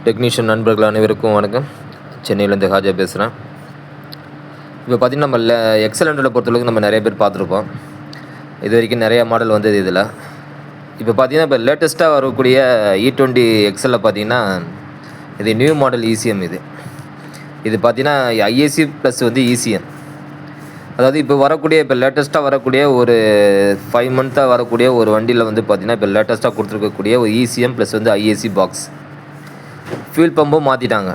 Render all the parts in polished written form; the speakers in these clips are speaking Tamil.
டெக்னீஷியன் நண்பர்கள் அனைவருக்கும் வணக்கம். சென்னையிலேருந்து ஹாஜா பேசுகிறேன். இப்போ பார்த்திங்கன்னா நம்ம எக்ஸல்100 பொறுத்தளவுக்கு நம்ம நிறைய பேர் பார்த்துருப்போம். இது வரைக்கும் நிறைய மாடல் வந்தது இதில். இப்போ பார்த்திங்கன்னா இப்போ லேட்டஸ்ட்டாக வரக்கூடிய E20 எக்ஸலில் பார்த்திங்கன்னா இது நியூ மாடல் ECM இது பார்த்திங்கன்னா IAC ப்ளஸ் வந்து ECM. அதாவது இப்போ லேட்டஸ்ட்டாக வரக்கூடிய ஒரு 5 மந்த்தாக வரக்கூடிய ஒரு வண்டியில் வந்து பார்த்திங்கன்னா இப்போ லேட்டஸ்ட்டாக கொடுத்துருக்கக்கூடிய ஒரு ECM ப்ளஸ் வந்து IAC பாக்ஸ் ஃபியூல் பம்பும் மாற்றிட்டாங்க.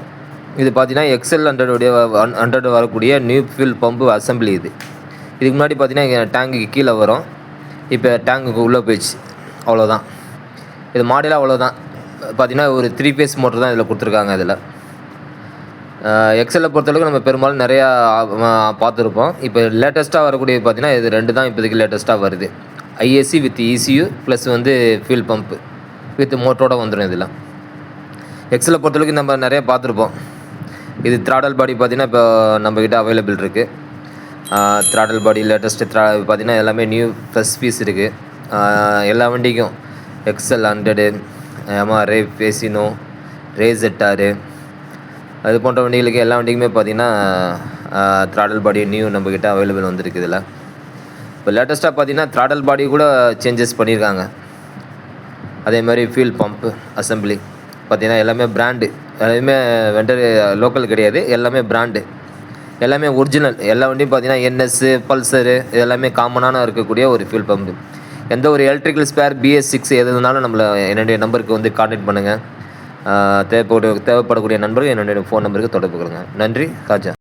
இது பார்த்தீங்கன்னா XL100 வரக்கூடிய நியூ ஃபியூல் பம்பு அசம்பிளி இதுக்கு முன்னாடி பார்த்தீங்கன்னா டேங்குக்கு கீழே வரும், இப்போ டேங்குக்கு உள்ளே போயிடுச்சு. அவ்வளோதான், இது மாடலாக அவ்வளோதான். பார்த்தீங்கன்னா ஒரு 3 ஃபேஸ் மோட்டர் தான் இதில் கொடுத்துருக்காங்க. இதில் எக்ஸலை பொறுத்தளவுக்கு நம்ம பெரும்பாலும் நிறையா பார்த்துருப்போம். இப்போ லேட்டஸ்ட்டாக வரக்கூடிய பார்த்தீங்கன்னா இது 2 தான் இப்போதைக்கு லேட்டஸ்ட்டாக வருது. IAC வித் ECU ப்ளஸ் வந்து ஃபியூல் பம்பு வித் மோட்டரோட வந்துடும். இதில் எக்ஸலை பொறுத்தளவுக்கு நம்ம நிறைய பார்த்துருப்போம். இது த்ராடல் பாடி பார்த்திங்கன்னா இப்போ நம்மக்கிட்ட அவைலபிள் இருக்குது. த்ராடல் பாடி லேட்டஸ்ட்டு பார்த்திங்கன்னா எல்லாமே நியூ ஃப்ரெஷ் பீஸ் இருக்குது. எல்லா வண்டிக்கும் XL100, ரே ஃபேசினோ, RZR அது போன்ற வண்டிகளுக்கு எல்லா வண்டிக்குமே பார்த்திங்கன்னா த்ராடல் பாடி நியூ நம்மக்கிட்ட அவைலபிள் வந்துருக்கு. இதில் இப்போ லேட்டஸ்ட்டாக பார்த்திங்கன்னா த்ராடல் பாடி கூட சேஞ்சஸ் பண்ணியிருக்காங்க. அதே மாதிரி ஃபியூல் பம்ப்பு அசம்பிளி பார்த்திங்கன்னா எல்லாமே பிராண்டு, எல்லாமே வெண்டர் லோக்கல் கிடையாது, எல்லாமே பிராண்டு, எல்லாமே ஒரிஜினல். எல்லா வண்டியும் பார்த்திங்கன்னா NS, பல்சரு இது எல்லாமே காமனான இருக்கக்கூடிய ஒரு ஃபியூல் பம்பு. எந்த ஒரு எலக்ட்ரிக்கல் ஸ்பேர் BS6 எது இருந்தாலும் நம்மளை என்னுடைய நம்பருக்கு வந்து கான்டாக்ட் பண்ணுங்கள். தேவைப்படக்கூடிய நண்பர்கள் என்னுடைய ஃபோன் நம்பருக்கு தொடர்பு கொள்ளுங்கள். நன்றி. ராஜா.